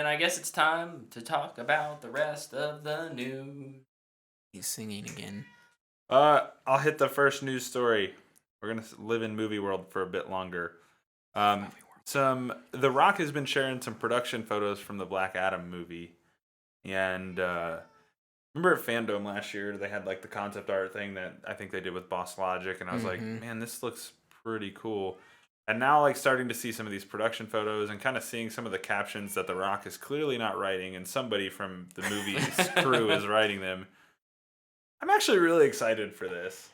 I guess it's time to talk about the rest of the news. He's singing again. I'll hit the first news story. We're gonna live in movie world for a bit longer. The Rock has been sharing some production photos from the Black Adam movie, and remember at Fandom last year they had like the concept art thing that I think they did with Boss Logic, and I was like, man, this looks pretty cool. And now like starting to see some of these production photos and kind of seeing some of the captions that the Rock is clearly not writing, and somebody from the movie's crew is writing them. I'm actually really excited for this.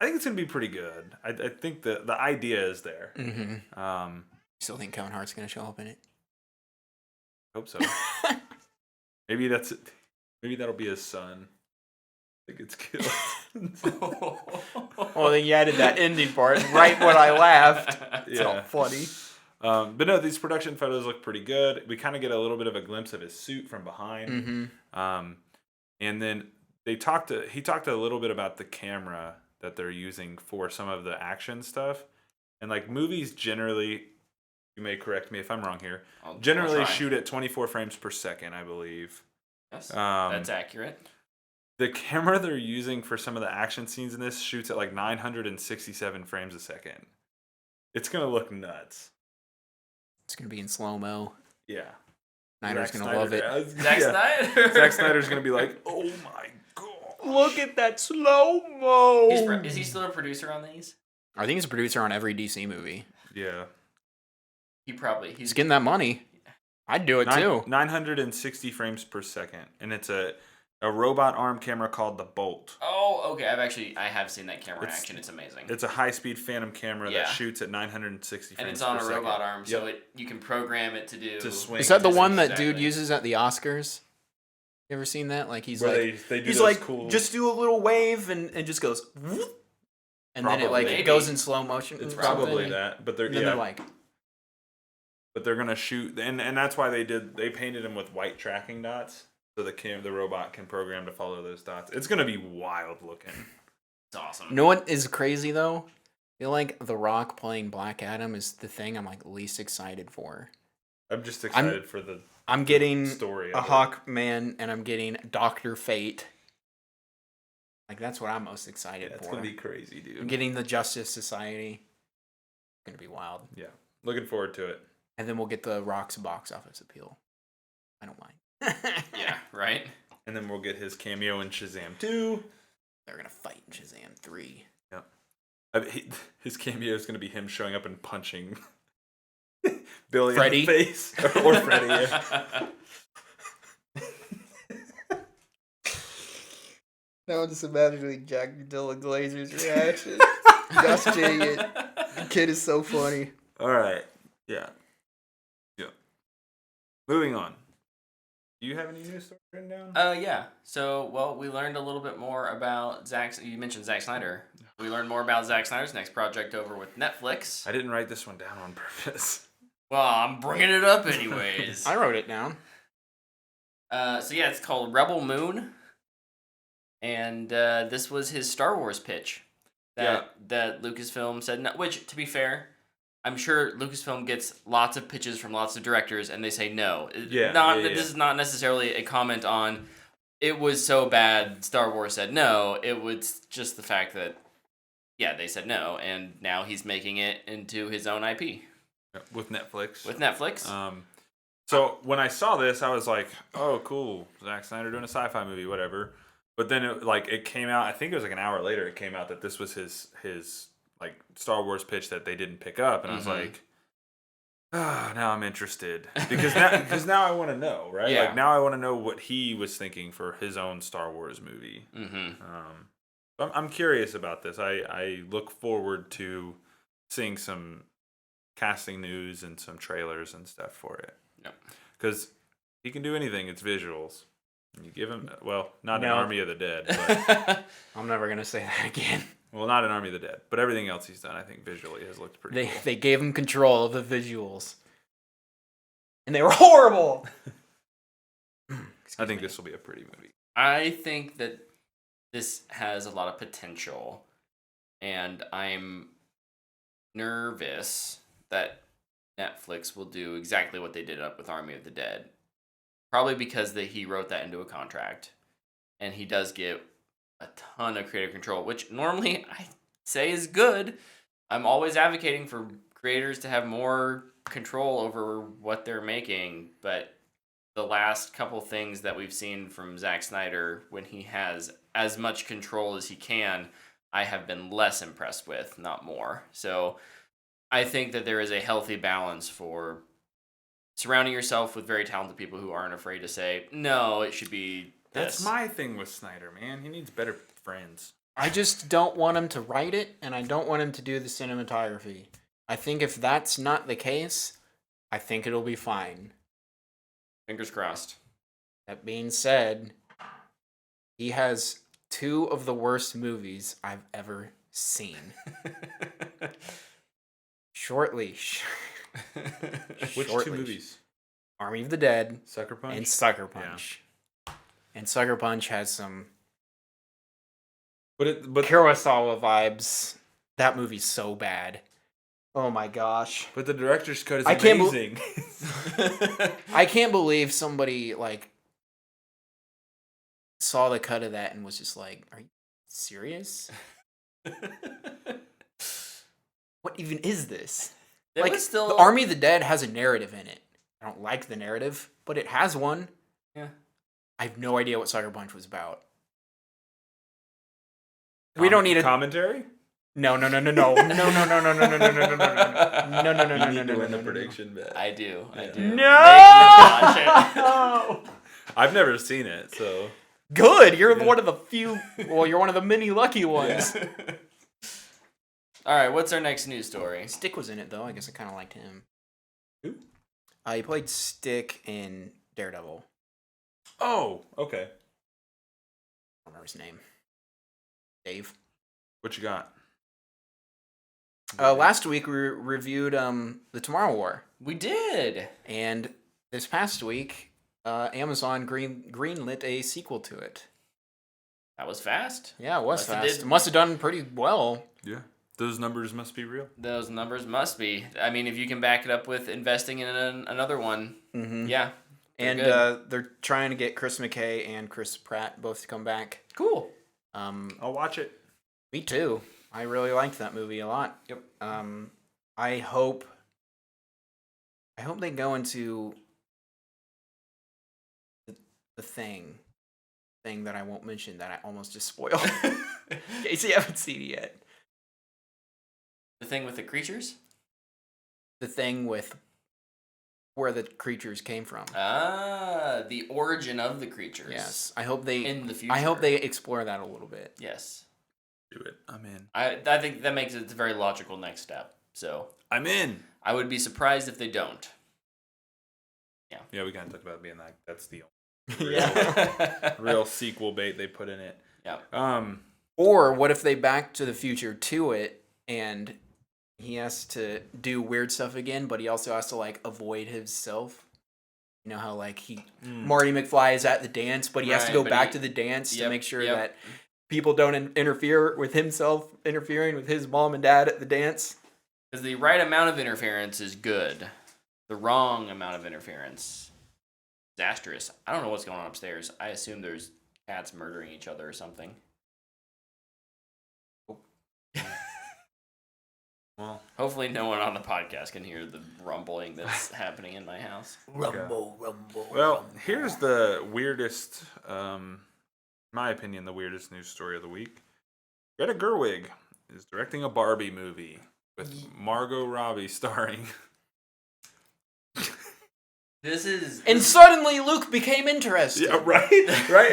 I think it's gonna be pretty good. I think the idea is there. Mm-hmm. Still think Kevin Hart's gonna show up in it? Hope so. Maybe that'll be his son. I think it's killed. Well, then you added that ending part right when I laughed. It's all funny. But no, these production photos look pretty good. We kind of get a little bit of a glimpse of his suit from behind. And then he talked a little bit about the camera that they're using for some of the action stuff. And like movies generally, you may correct me if I'm wrong here, generally shoot at 24 frames per second, I believe. Yes, that's accurate. The camera they're using for some of the action scenes in this shoots at like 967 frames a second. It's going to look nuts. It's going to be in slow-mo. Yeah. Snyder's going to love it. Snyder? Zack Snyder's going to be like, oh my God. Look at that slow-mo. Is he still a producer on these? I think he's a producer on every DC movie. Yeah. He's getting that money. I'd do it too. 960 frames per second. And it's a robot arm camera called the Bolt. Oh, okay. I have seen that camera in action. It's amazing. It's a high-speed Phantom camera that shoots at 960 frames per second. And it's on a robot arm, so you can program it to swing. Is that the one that dude uses at the Oscars? You ever seen that? Like he's where like they do cool... just do a little wave and just goes whoop, and then it goes in slow motion. It's probably that, but they're like. But they're gonna shoot, and that's why they painted him with white tracking dots, so the robot can program to follow those dots. It's gonna be wild looking. It's awesome. You know what is crazy though? I feel like The Rock playing Black Adam is the thing I'm like least excited for. I'm just excited for the. I'm getting story a Hawkman, and I'm getting Dr. Fate. Like that's what I'm most excited for. It's gonna be crazy, dude. I'm getting the Justice Society. It's gonna be wild. Yeah, looking forward to it. And then we'll get the Rock's box office appeal. I don't mind. Yeah, right? And then we'll get his cameo in Shazam 2. They're going to fight in Shazam 3. Yep. His cameo is going to be him showing up and punching Billy Freddy. in the face. Or Freddy, yeah. Now I'm just imagining Jack Dylan Glazer's reaction. Gosh dang it. The kid is so funny. All right. Yeah. Moving on. Do you have any news stories written down? Yeah. So, we learned a little bit more about you mentioned Zack Snyder. We learned more about Zack Snyder's next project over with Netflix. I didn't write this one down on purpose. Well, I'm bringing it up anyways. I wrote it down. It's called Rebel Moon. And this was his Star Wars pitch that Lucasfilm said no, which, to be fair, I'm sure Lucasfilm gets lots of pitches from lots of directors, and they say no. This is not necessarily a comment on it was so bad Star Wars said no. It was just the fact that, they said no, and now he's making it into his own IP. With Netflix. So when I saw this, I was like, oh, cool. Zack Snyder doing a sci-fi movie, whatever. But then it came out, I think it was like an hour later, it came out that this was his like Star Wars pitch that they didn't pick up, and I was like, now I'm interested because now I want to know, right? Yeah. Like now I want to know what he was thinking for his own Star Wars movie. I'm curious about this. I look forward to seeing some casting news and some trailers and stuff for it. Yep. Because he can do anything. It's visuals. You give him not an Army of the Dead, but I'm never gonna say that again. Well, not an Army of the Dead, but everything else he's done, I think, visually has looked pretty cool. They gave him control of the visuals. And they were horrible! I think this will be a pretty movie. I think that this has a lot of potential, and I'm nervous that Netflix will do exactly what they did up with Army of the Dead probably because he wrote that into a contract, and he does get a ton of creative control, which normally I say is good. I'm always advocating for creators to have more control over what they're making, but the last couple things that we've seen from Zack Snyder, when he has as much control as he can, I have been less impressed with, not more. So I think that there is a healthy balance for surrounding yourself with very talented people who aren't afraid to say, no, it should be this. That's my thing with Snyder, man. He needs better friends. I just don't want him to write it, and I don't want him to do the cinematography. I think if that's not the case, I think it'll be fine. Fingers crossed. That being said, he has 2 of the worst movies I've ever seen. Shortly. Which 2 movies? Army of the Dead. Sucker Punch? And Sucker Punch. Yeah. And Sucker Punch has some But Kurosawa vibes. That movie's so bad. Oh my gosh. But the director's cut is amazing. I can't believe somebody saw the cut of that and was just like, are you serious? What even is this? The Army of the Dead has a narrative in it. I don't like the narrative, but it has one. Yeah. I have no idea what Sucker Punch was about. We don't need a commentary. No. You need to win the prediction bet. I do. No. Make me watch it. I've never seen it, so good. You're one of the few. Well, you're one of the many lucky ones. Yeah. All right, what's our next news story? Stick was in it though. I guess I kind of liked him. Who? He played Stick in Daredevil. Oh, okay. I don't remember his name. Dave. What you got? Last week we reviewed the Tomorrow War. We did. And this past week, Amazon greenlit a sequel to it. That was fast. Yeah, it was fast. It must have done pretty well. Yeah. Those numbers must be real. Those numbers must be. I mean, if you can back it up with investing in another one, yeah. And they're trying to get Chris McKay and Chris Pratt both to come back. Cool. I'll watch it. Me too. I really liked that movie a lot. Yep. I hope they go into the thing that I won't mention that I almost just spoiled. In case you haven't seen it yet. The thing with the creatures? The thing with where the creatures came from. The origin of the creatures. Yes. I hope they in the future. I hope they explore that a little bit. Yes. Do it. I'm in. I think that makes it a very logical next step. So I'm in. I would be surprised if they don't. Yeah. Yeah, we kind of talked about being like that's the real sequel bait they put in it. Yeah. Or what if they Back to the Future to it and he has to do weird stuff again, but he also has to avoid himself. You know how Marty McFly is at the dance, but he has to go back to the dance to make sure that people don't interfere with himself interfering with his mom and dad at the dance. Because the right amount of interference is good. The wrong amount of interference, disastrous. I don't know what's going on upstairs. I assume there's cats murdering each other or something. Well, hopefully no one on the podcast can hear the rumbling that's happening in my house. Rumble. Well, here's the weirdest, my opinion, the weirdest news story of the week. Greta Gerwig is directing a Barbie movie with Margot Robbie starring. And suddenly Luke became interested. Yeah, right? Right?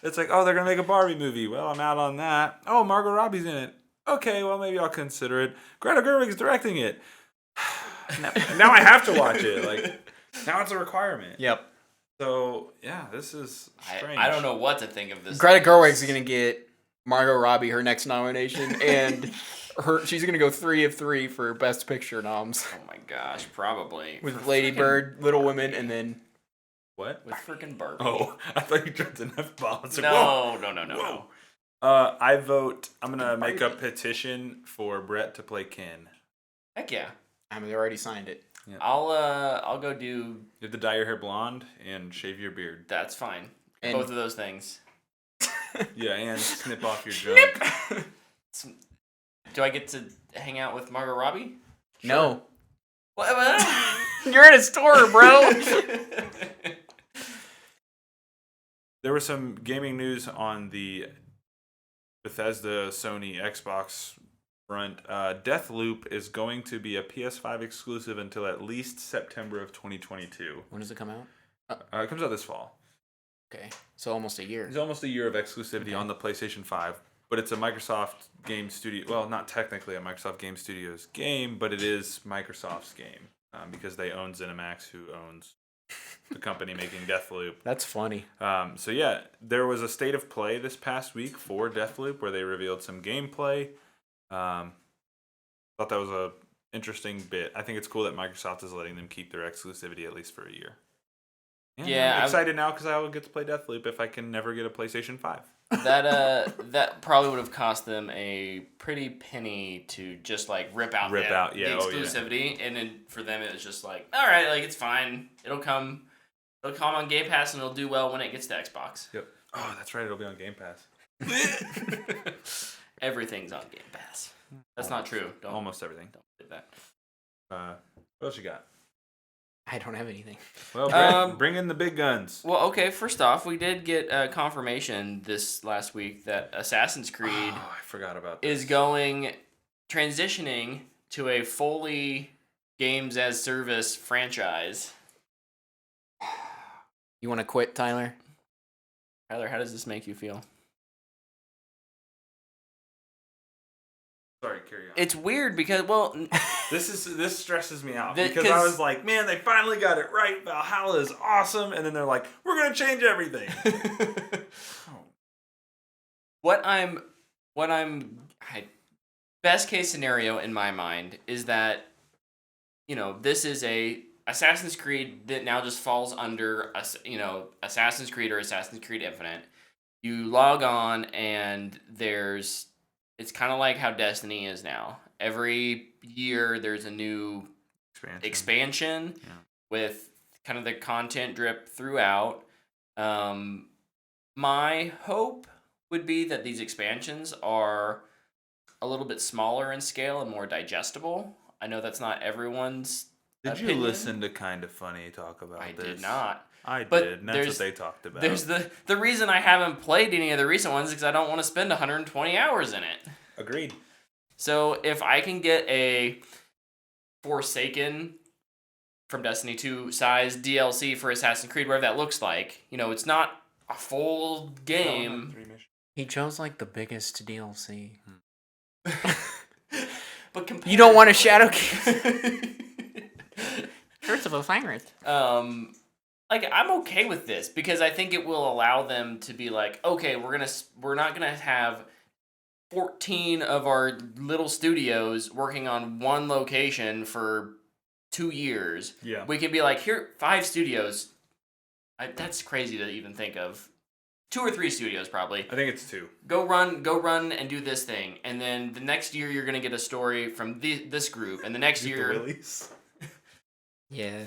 It's like, oh, they're going to make a Barbie movie. Well, I'm out on that. Oh, Margot Robbie's in it. Okay, well, maybe I'll consider it. Greta Gerwig's directing it. Now I have to watch it. Now it's a requirement. Yep. So, yeah, this is strange. I don't know what to think of this. Greta Gerwig's going to get Margot Robbie her next nomination, and she's going to go 3 of 3 for Best Picture noms. Oh my gosh, probably. With Lady Bird, Little Women, and then... What? With freaking Barbie. Oh, I thought you dropped an F-bomb. No. I vote. I'm gonna make a petition for Brett to play Ken. Heck yeah. I mean, they already signed it. Yeah. I'll go do. You have to dye your hair blonde and shave your beard. That's fine. And- Both of those things. Yeah, and snip off your junk. Do I get to hang out with Margot Robbie? No. What? You're in a store, bro. There was some gaming news on the Bethesda, Sony, Xbox front. Deathloop is going to be a PS5 exclusive until at least September of 2022. When does it come out? It comes out this fall. Okay, so almost a year. It's almost a year of exclusivity on the PlayStation 5, but it's a Microsoft Game Studio. Well, not technically a Microsoft Game Studios game, but it is Microsoft's game because they own ZeniMax, who owns the company making Deathloop. That's funny. So yeah, there was a state of play this past week for Deathloop where they revealed some gameplay. Thought that was a interesting bit. I think it's cool that Microsoft is letting them keep their exclusivity at least for a year. And Yeah, I'm excited now because I will get to play Deathloop if I can never get a PlayStation 5. That probably would have cost them a pretty penny to just like rip out the exclusivity, and then for them it was just like, all right, like it's fine. It'll come on Game Pass and it'll do well when it gets to Xbox. Yep. Oh, that's right. It'll be on Game Pass. Everything's on Game Pass. That's not true. Almost everything. Don't do that. What else you got? I don't have anything. Well, bring in the big guns. Well, okay. First off, we did get confirmation this last week that Assassin's Creed I forgot about this. is transitioning to a fully games as service franchise. You want to quit, Tyler? Tyler, how does this make you feel? Sorry, carry on. It's weird because, well, This stresses me out The- because I 'cause- was like, man, they finally got it right. Valhalla is awesome, and then they're like, we're gonna change everything. best case scenario in my mind is that, this is a Assassin's Creed that now just falls under, Assassin's Creed or Assassin's Creed Infinite. You log on and it's kind of like how Destiny is now. Every year there's a new expansion with kind of the content drip throughout. My hope would be that these expansions are a little bit smaller in scale and more digestible. I know that's not everyone's Did you opinion. listen to Kind of Funny talk about I this? did not. I But did, and that's what they talked about. There's the reason I haven't played any of the recent ones is because I don't want to spend 120 hours in it. Agreed. So if I can get a Forsaken from Destiny 2 size DLC for Assassin's Creed, whatever that looks like, it's not a full game. He chose like the biggest DLC. But You don't want a Shadow King? First of all, Cyrus. Like I'm okay with this because I think it will allow them to be like, okay, we're not gonna have 14 of our little studios working on one location for 2 years. Yeah. We can be like, here, 5 studios. That's crazy to even think of. 2 or 3 studios probably. I think it's 2. Go run and do this thing, and then the next year you're gonna get a story from this group, and the next year. Yeah.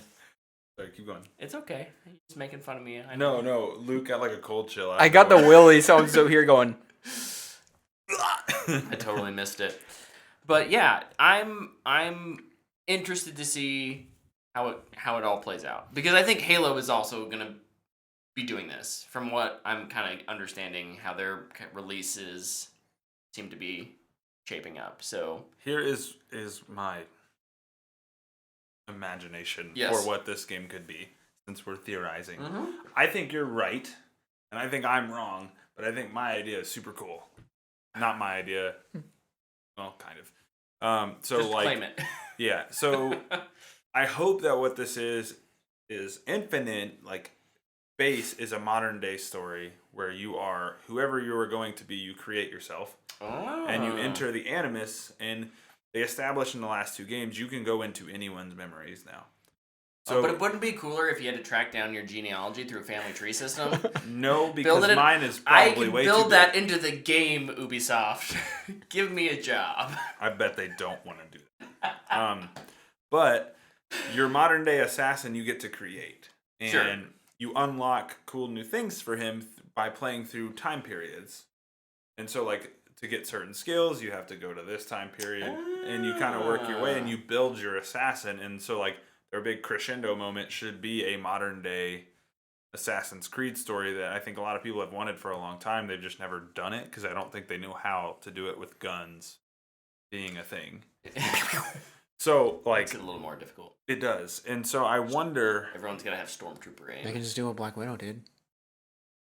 Sorry, keep going. It's okay. You're just making fun of me. I No, know. Luke got like a cold chill. I got the willy, so I'm so here going. I totally missed it. But yeah, I'm interested to see how it all plays out because I think Halo is also gonna be doing this. From what I'm kind of understanding, how their releases seem to be shaping up. So Here is my imagination Yes. for what this game could be, since we're theorizing. Mm-hmm. I think you're right, and I think I'm wrong, but I think my idea is super cool. Not my idea. Well, kind of. So just like, claim it. yeah. So I hope that what this is Infinite. Like, base is a modern day story where you are whoever you are going to be. You create yourself, and you enter the Animus, and they established in the last 2 games you can go into anyone's memories now. So, but it wouldn't be cooler if you had to track down your genealogy through a family tree system. no, because mine is I probably can way too build big. that into the game, Ubisoft. Give me a job. I bet they don't want to do that. But your modern day assassin you get to create. And Sure. you unlock cool new things for him by playing through time periods. And so, like, to get certain skills, you have to go to this time period, and you kind of work your way, and you build your assassin. And so, like, their big crescendo moment should be a modern day Assassin's Creed story that I think a lot of people have wanted for a long time. They've just never done it because I don't think they knew how to do it with guns being a thing. So, like, It's a little more difficult. it does. And so I wonder. Everyone's got to have Stormtrooper aim. They can just do what Black Widow did.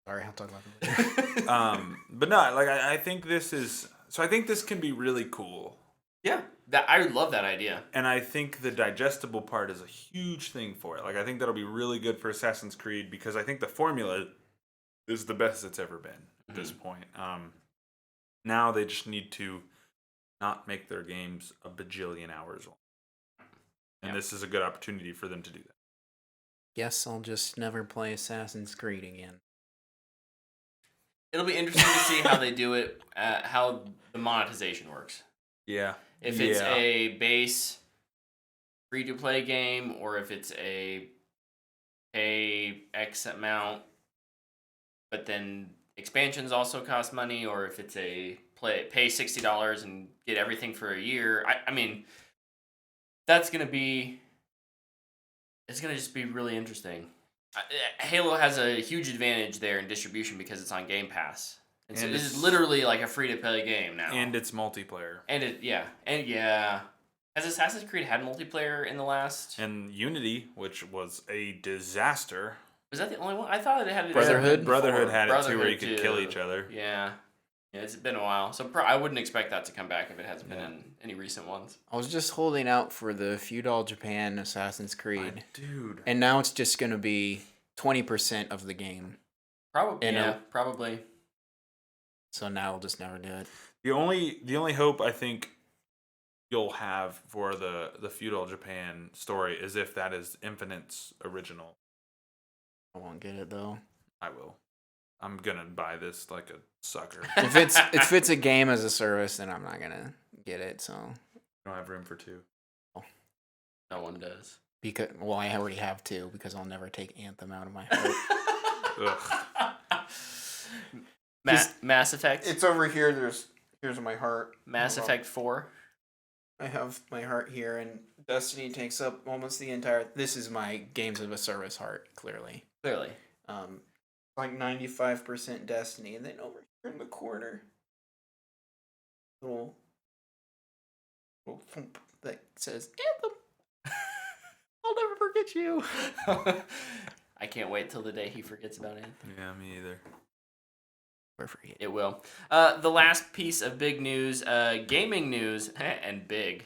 Sorry, I'll talk about it later. But no, like, I think this is. So I think this can be really cool. Yeah, I love that idea. And I think the digestible part is a huge thing for it. Like, I think that'll be really good for Assassin's Creed because I think the formula is the best it's ever been at this point. Now they just need to not make their games a bajillion hours long. And this is a good opportunity for them to do that. Guess I'll just never play Assassin's Creed again. It'll be interesting to see how they do it, how the monetization works. Yeah. If it's a base free-to-play game, or if it's a pay X amount, but then expansions also cost money, or if it's a pay $60 and get everything for a year. I mean, that's going to be... It's going to just be really interesting. Halo has a huge advantage there in distribution because it's on Game Pass. And so this is literally like a free-to-play game now. And it's multiplayer. And has Assassin's Creed had multiplayer in the last? And Unity, which was a disaster. Was that the only one? I thought it had Brotherhood had it too, where you could kill each other. Yeah, it's been a while, so I wouldn't expect that to come back if it hasn't been in any recent ones. I was just holding out for the Feudal Japan Assassin's Creed. Dude. And now it's just going to be 20% of the game. Probably, probably. So now I'll just never do it. The only hope I think you'll have for the Feudal Japan story is if that is Infinite's original. I won't get it, though. I will. I'm gonna buy this like a sucker. If it's a game as a service, then I'm not gonna get it. So I don't have room for two. No one does. Because I already have two because I'll never take Anthem out of my heart. Mass Effect. It's over here. Here's my heart. Mass Effect 4. I have my heart here, and Destiny takes up almost the entire. This is my games of a service heart. Clearly. Like 95% Destiny, and then over here in the corner, little thump that says Anthem. I'll never forget you. I can't wait till the day he forgets about Anthem. Yeah, me either. Or forget. It will. The last piece of big news, gaming news, and big.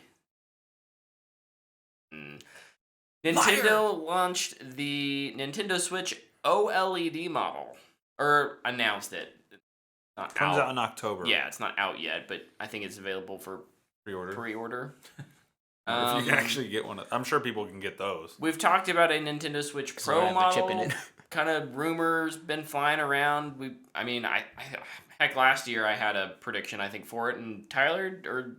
Nintendo launched the Nintendo Switch OLED model, or announced it. Not Comes out in October. Yeah, it's not out yet, but I think it's available for pre-order. If you can actually get one, I'm sure people can get those. We've talked about a Nintendo Switch Pro model. Chip in it. Kind of rumors been flying around. Heck, last year I had a prediction I think for it, and Tyler or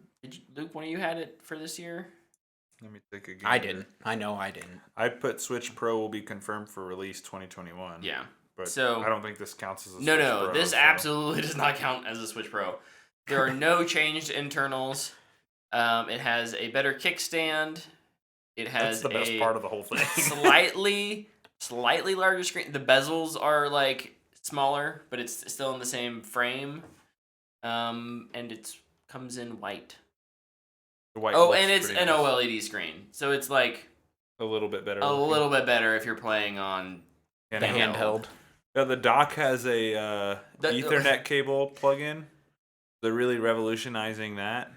Luke, one of you had it for this year. Let me take a guess. I didn't. I know I didn't. I put Switch Pro will be confirmed for release 2021. Yeah. But so, I don't think this counts as a Switch Pro. This so. absolutely does not count as a Switch Pro. There are no changed internals. It has a better kickstand. It has That's the best part of the whole thing. slightly larger screen. The bezels are like smaller, but it's still in the same frame. And it comes in white. And it's an OLED screen, so it's like a little bit better. A little bit better if you're playing on the handheld. Yeah, the dock has a Ethernet cable plug-in. They're really revolutionizing that.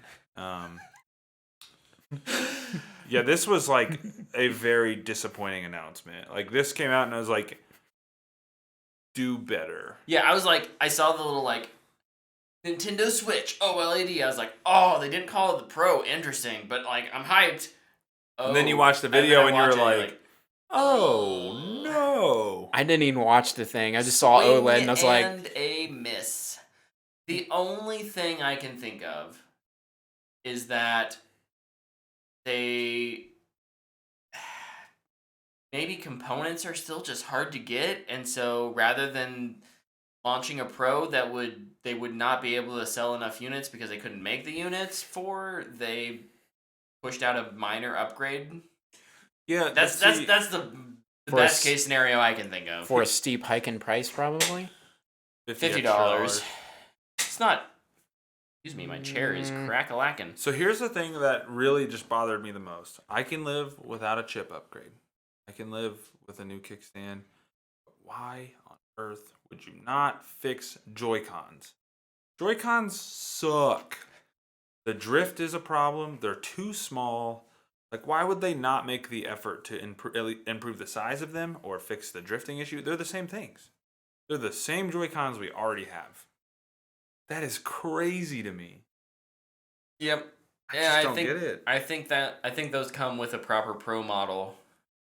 Yeah, this was like a very disappointing announcement. Like, this came out and I was like, do better. Yeah, I was like, I saw the little like Nintendo Switch OLED. I was like, oh, they didn't call it the Pro. Interesting, but like, I'm hyped. And then you watch the video and you're like, oh no. I didn't even watch the thing. I just saw OLED and I was like, and a miss. The only thing I can think of is that they maybe components are still just hard to get, and so rather than launching a Pro that they would not be able to sell enough units because they couldn't make the units for, they pushed out a minor upgrade. Yeah, that's the best case scenario I can think of. For a steep hike in price, probably. $50. It's not. Excuse me, my chair is crack-a-lacking. So here's the thing that really just bothered me the most. I can live without a chip upgrade. I can live with a new kickstand. But why on earth would you not fix Joy-Cons? Joy-Cons suck. The drift is a problem. They're too small. Like, why would they not make the effort to improve the size of them or fix the drifting issue? They're the same things. They're the same Joy-Cons we already have. That is crazy to me. Yep. I don't get it. I think those come with a proper Pro model,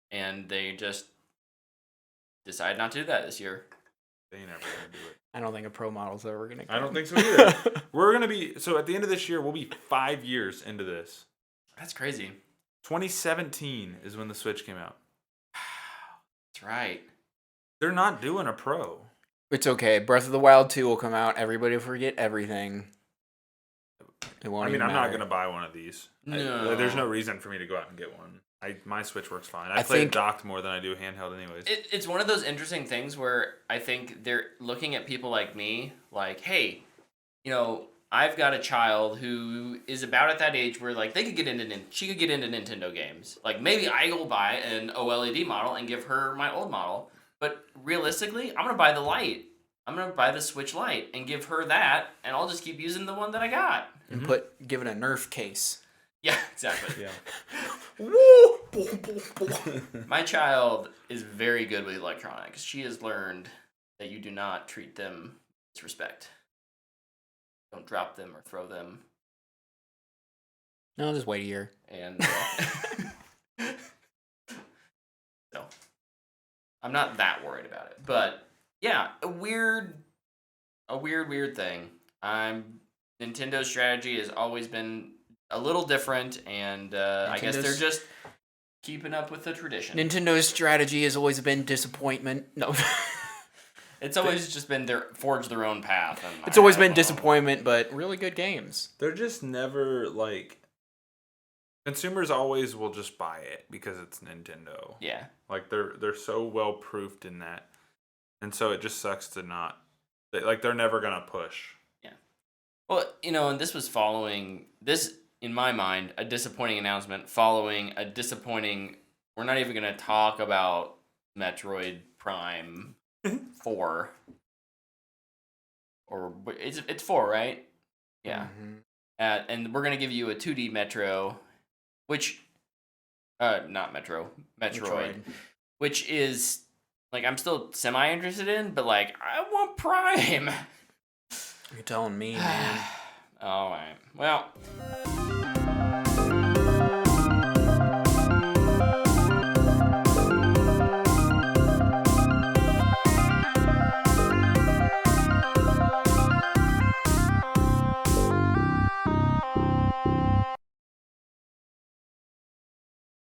and they just decided not to do that this year. They ain't never gonna do it. I don't think a Pro model's ever gonna come. I don't think so either. We're gonna be so at the end of this year, we'll be 5 years into this. That's crazy. 2017 is when the Switch came out. That's right. They're not doing a Pro. It's okay. Breath of the Wild 2 will come out. Everybody will forget everything. It won't. I'm not gonna buy one of these. No. There's no reason for me to go out and get one. My Switch works fine. I play it docked more than I do handheld anyways. It's one of those interesting things where I think they're looking at people like me, like, hey, I've got a child who is about at that age where like she could get into Nintendo games. Like maybe I will buy an OLED model and give her my old model. But realistically, I'm gonna buy the Lite. I'm gonna buy the Switch Lite and give her that, and I'll just keep using the one that I got. And give it a Nerf case. Yeah, exactly. Yeah. My child is very good with electronics. She has learned that you do not treat them with disrespect. Don't drop them or throw them. No, just wait a year. And so I'm not that worried about it. But yeah, a weird thing. Nintendo's strategy has always been a little different, and I guess they're just keeping up with the tradition. Nintendo's strategy has always been disappointment. No. It's always just been forge their own path. It's always been disappointment, but really good games. They're just never like consumers always will just buy it because it's Nintendo. Yeah. Like they're so well proofed in that. And so it just sucks to not they're never gonna push. Yeah. Well, and this was following this, in my mind, a disappointing announcement following a disappointing. We're not even gonna talk about Metroid Prime 4. Or it's 4, right? Yeah. Mm-hmm. And we're gonna give you a 2D Metro, which not Metro, Metroid, which is like I'm still semi interested in, but like I want Prime. You're telling me, man. All right. Well,